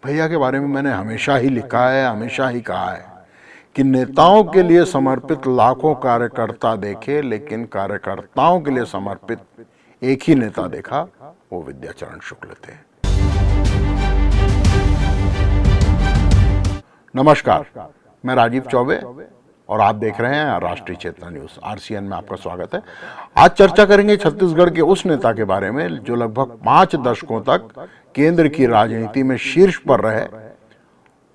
भैया के बारे में मैंने हमेशा ही लिखा है, हमेशा ही कहा है कि नेताओं के लिए समर्पित लाखों कार्यकर्ता देखे, लेकिन कार्यकर्ताओं के लिए समर्पित एक ही नेता देखा, वो विद्याचरण शुक्ल थे। नमस्कार, मैं राजीव चौबे और आप देख रहे हैं राष्ट्रीय चेतना न्यूज। आरसीएन में आपका स्वागत है। आज चर्चा करेंगे छत्तीसगढ़ के उस नेता के बारे में जो लगभग 5 दशकों तक केंद्र की राजनीति में शीर्ष पर रहे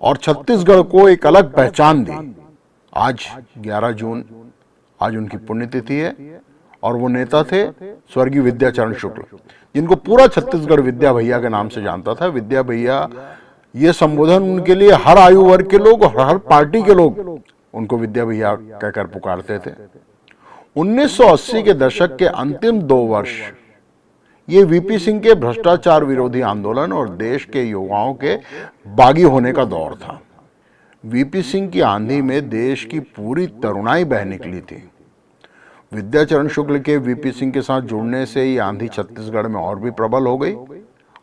और छत्तीसगढ़ को एक अलग पहचान दी। आज 11 जून, आज उनकी पुण्यतिथि है और वो नेता थे स्वर्गीय विद्याचरण शुक्ल, जिनको पूरा छत्तीसगढ़ विद्या भैया के नाम से जानता था। विद्या भैया, ये संबोधन उनके लिए हर आयु वर्ग के लोग और हर पार्टी के लोग उनको विद्या भैया कहकर पुकारते थे। 1980 के दशक के अंतिम 2 वर्ष ये वीपी सिंह के भ्रष्टाचार विरोधी आंदोलन और देश के युवाओं के बागी होने का दौर था। वीपी सिंह की आंधी में देश की पूरी तरुणाई बह निकली थी। विद्याचरण शुक्ल के वीपी सिंह के साथ जुड़ने से ये आंधी छत्तीसगढ़ में और भी प्रबल हो गई।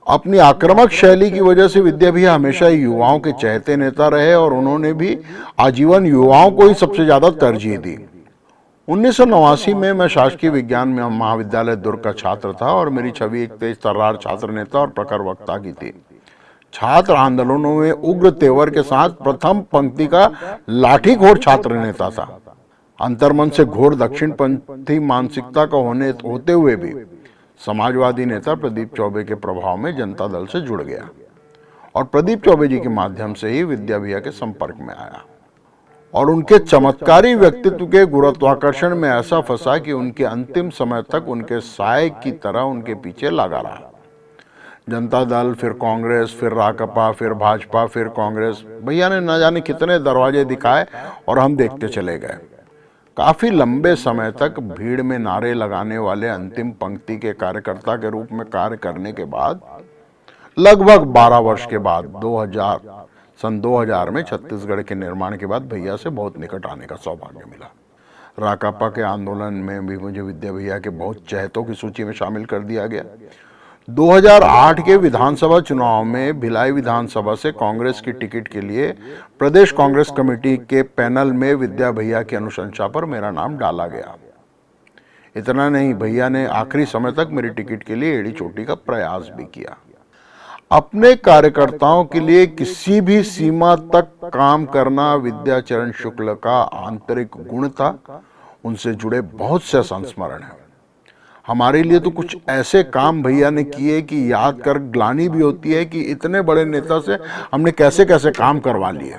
अपनी आक्रामक शैली की वजह से विद्या भैया हमेशा युवाओं के चहेते नेता रहे और उन्होंने भी आजीवन युवाओं को ही सबसे ज्यादा तरजीह दी। 1989 में मैं शासकीय विज्ञान महाविद्यालय दुर्ग का छात्र था और मेरी छवि एक तेज तर्रार छात्र नेता और प्रखर वक्ता की थी। छात्र आंदोलनों में उग्र तेवर के साथ प्रथम पंक्ति का लाठीखोर छात्र नेता था। अंतर्मन से घोर दक्षिणपंथी मानसिकता का होते हुए भी समाजवादी नेता प्रदीप चौबे के प्रभाव में जनता दल से जुड़ गया और प्रदीप चौबे जी के माध्यम से ही विद्या भैया के संपर्क में आया और उनके चमत्कारी व्यक्तित्व के गुरुत्वाकर्षण में ऐसा फंसा कि उनके अंतिम समय तक उनके साय की तरह उनके पीछे लगा रहा। जनता दल, फिर कांग्रेस, फिर राकपा, फिर भाजपा, फिर कांग्रेस। भैया ने न जाने कितने दरवाजे दिखाए और हम देखते चले गए। काफी लंबे समय तक भीड़ में नारे लगाने वाले अंतिम पंक्ति के कार्यकर्ता के रूप में कार्य करने के बाद लगभग 12 वर्ष के बाद सन 2000 में छत्तीसगढ़ के निर्माण के बाद भैया से बहुत निकट आने का सौभाग्य मिला। राकापा के आंदोलन में भी मुझे विद्या भैया के बहुत चहेतों की सूची में शामिल कर दिया गया। 2008 के विधानसभा चुनाव में भिलाई विधानसभा से कांग्रेस की टिकट के लिए प्रदेश कांग्रेस कमेटी के पैनल में विद्या भैया की अनुशंसा पर मेरा नाम डाला गया। इतना नहीं, भैया ने आखिरी समय तक मेरी टिकट के लिए एड़ी चोटी का प्रयास भी किया। अपने कार्यकर्ताओं के लिए किसी भी सीमा तक काम करना विद्याचरण शुक्ल का आंतरिक गुण था। उनसे जुड़े बहुत से संस्मरण हैं। हमारे लिए तो कुछ ऐसे काम भैया ने किए कि याद कर ग्लानि भी होती है कि इतने बड़े नेता से हमने कैसे कैसे काम करवा लिए।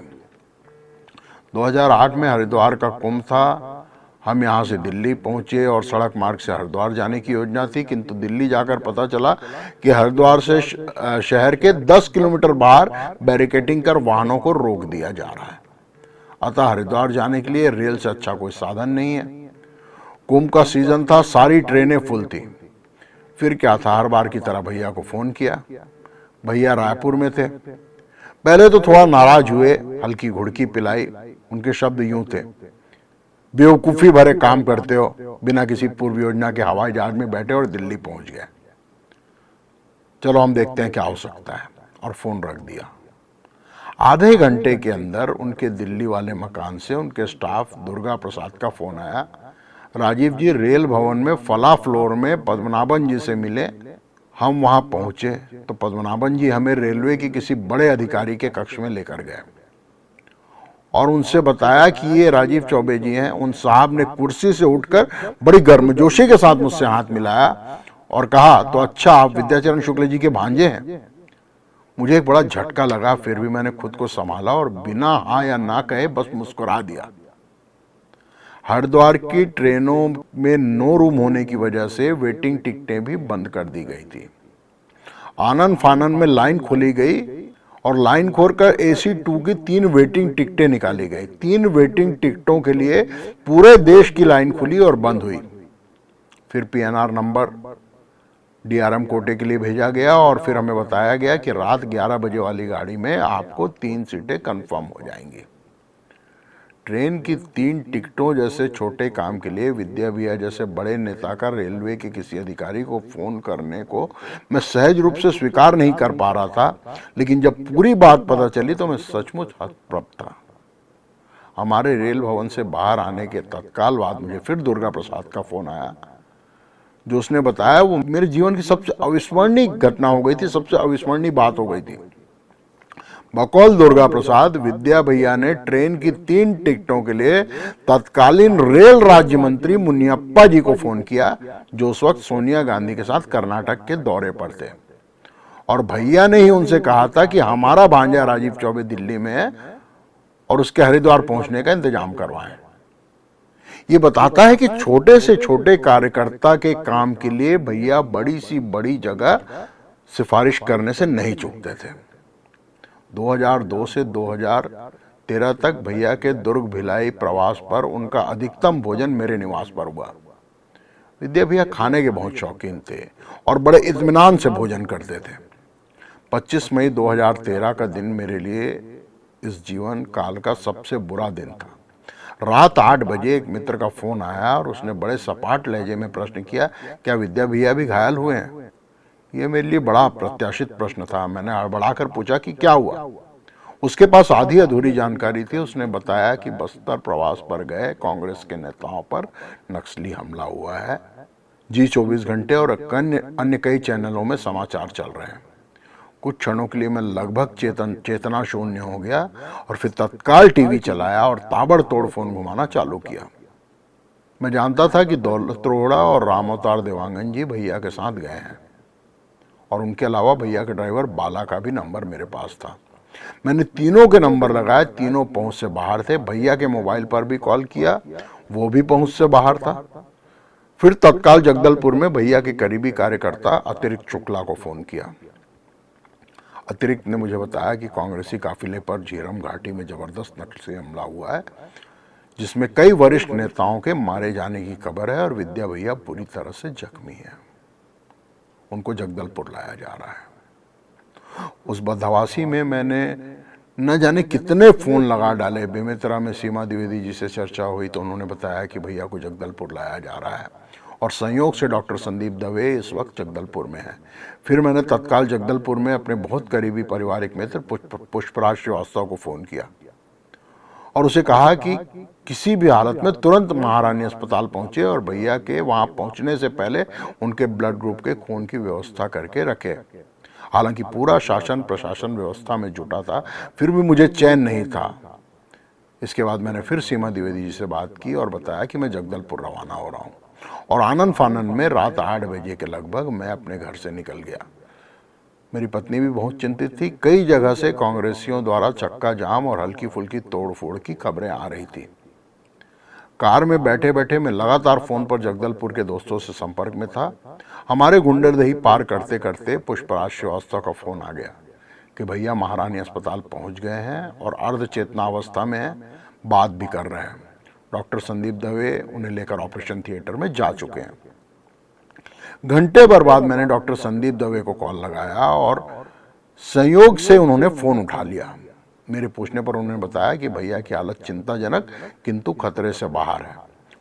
2008 में हरिद्वार का कुंभ था। हम यहाँ से दिल्ली पहुंचे और सड़क मार्ग से हरिद्वार जाने की योजना थी, किंतु दिल्ली जाकर पता चला कि हरिद्वार से शहर के 10 किलोमीटर बाहर बैरिकेडिंग कर वाहनों को रोक दिया जा रहा है। अतः हरिद्वार जाने के लिए रेल से अच्छा कोई साधन नहीं है। कुंभ का सीजन था, सारी ट्रेनें फुल थी। फिर क्या था, हर बार की तरह भैया को फोन किया। भैया रायपुर में थे। पहले तो थोड़ा नाराज हुए, हल्की घुड़की पिलाई। उनके शब्द यूं थे, बेवकूफी भरे काम करते हो, बिना किसी पूर्व योजना के हवाई जहाज में बैठे और दिल्ली पहुंच गए। चलो हम देखते हैं क्या हो सकता है, और फोन रख दिया। आधे घंटे के अंदर उनके दिल्ली वाले मकान से उनके स्टाफ दुर्गा प्रसाद का फोन आया, राजीव जी रेल भवन में फला फ्लोर में पद्मनाभन जी से मिले। हम वहां पहुंचे तो पद्मनाभन जी हमें रेलवे के किसी बड़े अधिकारी के कक्ष में लेकर गए और उनसे बताया कि ये राजीव चौबे जी हैं। उन साहब ने कुर्सी से उठकर बड़ी गर्मजोशी के साथ मुझसे हाथ मिलाया और कहा, तो अच्छा आप विद्याचरण शुक्ल जी के भांजे हैं। मुझे एक बड़ा झटका लगा, फिर भी मैंने खुद को संभाला और बिना हाँ या ना कहे बस मुस्कुरा दिया। हरिद्वार की ट्रेनों में नो रूम होने की वजह से वेटिंग टिकटें भी बंद कर दी गई थी। आनन फानन में लाइन खोली गई और लाइन खोलकर AC 2 की 3 वेटिंग टिकटें निकाली गई। 3 वेटिंग टिकटों के लिए पूरे देश की लाइन खुली और बंद हुई। फिर PNR नंबर DRM कोटे के लिए भेजा गया और फिर हमें बताया गया कि रात 11 बजे वाली गाड़ी में आपको 3 सीटें कंफर्म हो जाएंगी। ट्रेन की 3 टिकटों जैसे छोटे काम के लिए विद्या भैया जैसे बड़े नेता का रेलवे के किसी अधिकारी को फोन करने को मैं सहज रूप से स्वीकार नहीं कर पा रहा था, लेकिन जब पूरी बात पता चली तो मैं सचमुच हतप्रभ था। हमारे रेल भवन से बाहर आने के तत्काल बाद मुझे फिर दुर्गा प्रसाद का फोन आया, जो उसने बताया वो मेरे जीवन की सबसे अविस्मरणीय घटना हो गई थी, सबसे अविस्मरणीय बात हो गई थी। बकौल दुर्गा प्रसाद, विद्या भैया ने ट्रेन की 3 टिकटों के लिए तत्कालीन रेल राज्य मंत्री मुनियप्पा जी को फोन किया, जो उस वक्त सोनिया गांधी के साथ कर्नाटक के दौरे पर थे, और भैया ने ही उनसे कहा था कि हमारा भांजा राजीव चौबे दिल्ली में है और उसके हरिद्वार पहुंचने का इंतजाम करवाएं। ये बताता है कि छोटे से छोटे कार्यकर्ता के काम के लिए भैया बड़ी सी बड़ी जगह सिफारिश करने से नहीं चूकते थे। 2002 से 2013 तक भैया के दुर्ग भिलाई प्रवास पर उनका अधिकतम भोजन मेरे निवास पर हुआ। विद्या भैया खाने के बहुत शौकीन थे और बड़े इत्मीनान से भोजन करते थे। 25 मई 2013 का दिन मेरे लिए इस जीवन काल का सबसे बुरा दिन था। रात 8 बजे एक मित्र का फोन आया और उसने बड़े सपाट लहजे में प्रश्न किया, क्या विद्या भैया भी घायल हुए हैं? यह मेरे लिए बड़ा अप्रत्याशित प्रश्न था। मैंने हड़बड़ाकर पूछा कि क्या हुआ। उसके पास आधी अधूरी जानकारी थी। उसने बताया कि बस्तर प्रवास पर गए कांग्रेस के नेताओं पर नक्सली हमला हुआ है। जी 24 घंटे और अन्य कई चैनलों में समाचार चल रहे हैं। कुछ क्षणों के लिए मैं लगभग चेतना शून्य हो गया और फिर तत्काल टीवी चलाया और ताबड़तोड़ फोन घुमाना चालू किया। मैं जानता था कि दौलत रोहड़ा और राम अवतार देवांगन जी भैया के साथ गए हैं और उनके अलावा भैया के ड्राइवर बाला का भी नंबर मेरे पास था। मैंने तीनों के नंबर लगाए, तीनों पहुंच से बाहर थे। भैया के मोबाइल पर भी कॉल किया, वो भी पहुंच से बाहर था। फिर तत्काल जगदलपुर में भैया के करीबी कार्यकर्ता अतिरिक्त शुक्ला को फोन किया। अतिरिक्त ने मुझे बताया कि कांग्रेसी काफिले पर झीरम घाटी में जबरदस्त नक्सली हमला हुआ है, जिसमें कई वरिष्ठ नेताओं के मारे जाने की खबर है और विद्या भैया पूरी तरह से जख्मी है। उनको जगदलपुर लाया जा रहा है। उस बदहवासी में मैंने न जाने कितने फोन लगा डाले। बेमेतरा में सीमा द्विवेदी जी से चर्चा हुई तो उन्होंने बताया कि भैया को जगदलपुर लाया जा रहा है और संयोग से डॉक्टर संदीप दवे इस वक्त जगदलपुर में है। फिर मैंने तत्काल जगदलपुर में अपने बहुत करीबी पारिवारिक मित्र पुष्पराज श्रीवास्तव को फोन किया और उसे कहा कि किसी भी हालत में तुरंत महारानी अस्पताल पहुंचे और भैया के वहां पहुंचने से पहले उनके ब्लड ग्रुप के खून की व्यवस्था करके रखे। हालांकि पूरा शासन प्रशासन व्यवस्था में जुटा था, फिर भी मुझे चैन नहीं था। इसके बाद मैंने फिर सीमा द्विवेदी जी से बात की और बताया कि मैं जगदलपुर रवाना हो रहा हूँ और आनंद फानन में रात 8 बजे के लगभग मैं अपने घर से निकल गया। मेरी पत्नी भी बहुत चिंतित थी। कई जगह से कांग्रेसियों द्वारा चक्का जाम और हल्की फुल्की तोड़फोड़ की खबरें आ रही थी। कार में बैठे बैठे मैं लगातार फोन पर जगदलपुर के दोस्तों से संपर्क में था। हमारे गुंडरदही पार करते करते पुष्पराज श्रीवास्तव का फोन आ गया कि भैया महारानी अस्पताल पहुंच गए हैं और अर्ध चेतनावस्था में हैं, बात भी कर रहे हैं। डॉक्टर संदीप दवे उन्हें लेकर ऑपरेशन थिएटर में जा चुके हैं। घंटे भर बाद मैंने डॉक्टर संदीप दवे को कॉल लगाया और संयोग से उन्होंने फोन उठा लिया। मेरे पूछने पर उन्होंने बताया कि भैया की हालत चिंताजनक किंतु खतरे से बाहर है।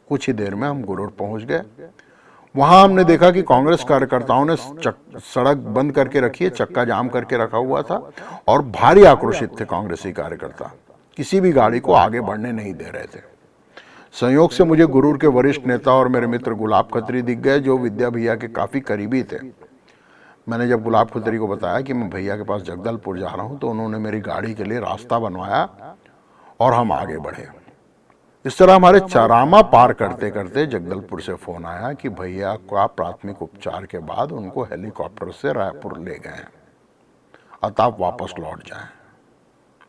कुछ ही देर में हम गुरूर पहुंच गए। वहां हमने देखा कि कांग्रेस कार्यकर्ताओं ने सड़क बंद करके रखी है, चक्का जाम करके रखा हुआ था और भारी आक्रोशित थे कांग्रेसी कार्यकर्ता। किसी भी गाड़ी को आगे बढ़ने नहीं दे रहे थे। संयोग से मुझे गुरूर के वरिष्ठ नेता और मेरे मित्र गुलाब खत्री दिख गए, जो विद्या भैया के काफी करीबी थे। मैंने जब गुलाब खत्री को बताया कि मैं भैया के पास जगदलपुर जा रहा हूं तो उन्होंने मेरी गाड़ी के लिए रास्ता बनवाया और हम आगे बढ़े। इस तरह हमारे चारामा पार करते करते जगदलपुर से फोन आया कि भैया का प्राथमिक उपचार के बाद उनको हेलीकॉप्टर से रायपुर ले गए, अतः आप वापस लौट जाएं।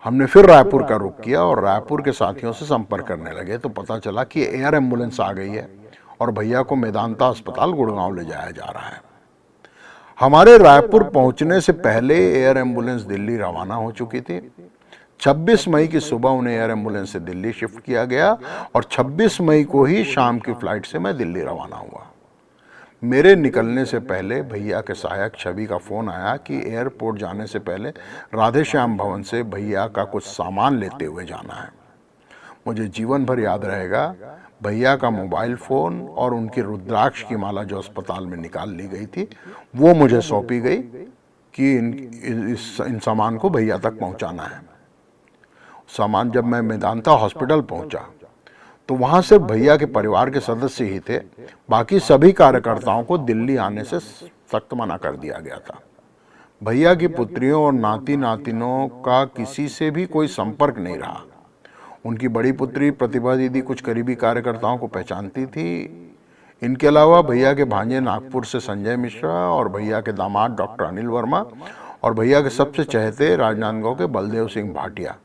हमने फिर रायपुर का रुख किया और रायपुर के साथियों से संपर्क करने लगे तो पता चला कि एयर एम्बुलेंस आ गई है और भैया को मेदांता अस्पताल गुड़गांव ले जाया जा रहा है। हमारे रायपुर पहुंचने से पहले एयर एम्बुलेंस दिल्ली रवाना हो चुकी थी। 26 मई की सुबह उन्हें एयर एम्बुलेंस से दिल्ली शिफ्ट किया गया और 26 मई को ही शाम की फ्लाइट से मैं दिल्ली रवाना हुआ। मेरे निकलने से पहले भैया के सहायक छवि का फोन आया कि एयरपोर्ट जाने से पहले राधेश्याम भवन से भैया का कुछ सामान लेते हुए जाना है। मुझे जीवन भर याद रहेगा भैया का मोबाइल फ़ोन और उनकी रुद्राक्ष की माला जो अस्पताल में निकाल ली गई थी, वो मुझे सौंपी गई कि इन सामान को भैया तक पहुंचाना है। सामान जब मैं मेदांता हॉस्पिटल पहुंचा तो वहां सिर्फ भैया के परिवार के सदस्य ही थे, बाकी सभी कार्यकर्ताओं को दिल्ली आने से सख्त मना कर दिया गया था। भैया की पुत्रियों और नाती नातिनों का किसी से भी कोई संपर्क नहीं रहा। उनकी बड़ी पुत्री प्रतिभा दीदी कुछ करीबी कार्यकर्ताओं को पहचानती थी। इनके अलावा भैया के भांजे नागपुर से संजय मिश्रा और भैया के दामाद डॉक्टर अनिल वर्मा और भैया के सबसे चहेते राजनांदगांव के बलदेव सिंह भाटिया,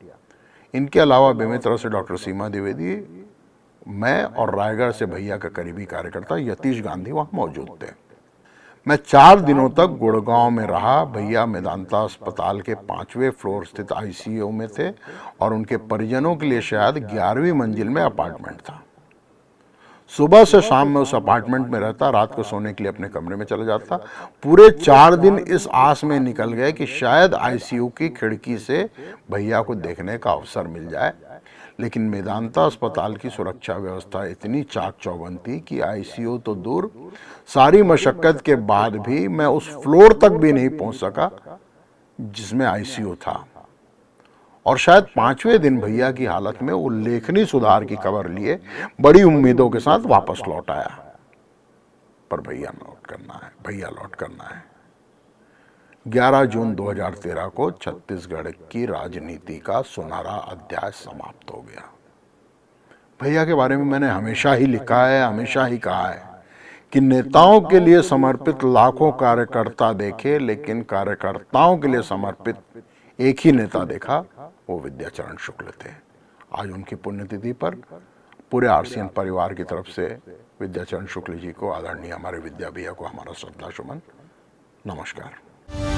इनके अलावा बेमेतरा से डॉक्टर सीमा द्विवेदी, मैं और रायगढ़ से भैया का करीबी कार्यकर्ता यतीश गांधी वहां मौजूद थे। मैं 4 दिनों तक गुड़गांव में रहा। भैया मेदांता अस्पताल के 5वें फ्लोर स्थित आईसीयू में थे और उनके परिजनों के लिए शायद 11वीं मंजिल में अपार्टमेंट था। सुबह से शाम में उस अपार्टमेंट में रहता, रात को सोने के लिए अपने कमरे में चला जाता। पूरे 4 दिन इस आस में निकल गए कि शायद आईसीयू की खिड़की से भैया को देखने का अवसर मिल जाए, लेकिन मेदांता अस्पताल की सुरक्षा व्यवस्था इतनी चाक चौबंद थी कि आईसीयू तो दूर, सारी मशक्कत के बाद भी मैं उस फ्लोर तक भी नहीं पहुंच सका जिसमें आईसीयू था। और शायद 5वें दिन भैया की हालत में उल्लेखनीय सुधार की खबर लिए बड़ी उम्मीदों के साथ वापस लौट आया। पर भैया लौट करना है। 11 जून 2013 को छत्तीसगढ़ की राजनीति का सुनहरा अध्याय समाप्त हो गया। भैया के बारे में मैंने हमेशा ही लिखा है, हमेशा ही कहा है कि नेताओं के लिए समर्पित लाखों कार्यकर्ता देखे, लेकिन कार्यकर्ताओं के लिए समर्पित एक ही नेता देखा, वो विद्याचरण शुक्ल थे। आज उनकी पुण्यतिथि पर पूरे आरसीएन परिवार की तरफ से विद्याचरण शुक्ल जी को, आदरणीय हमारे विद्या भैया को हमारा श्रद्धा सुमन, नमस्कार।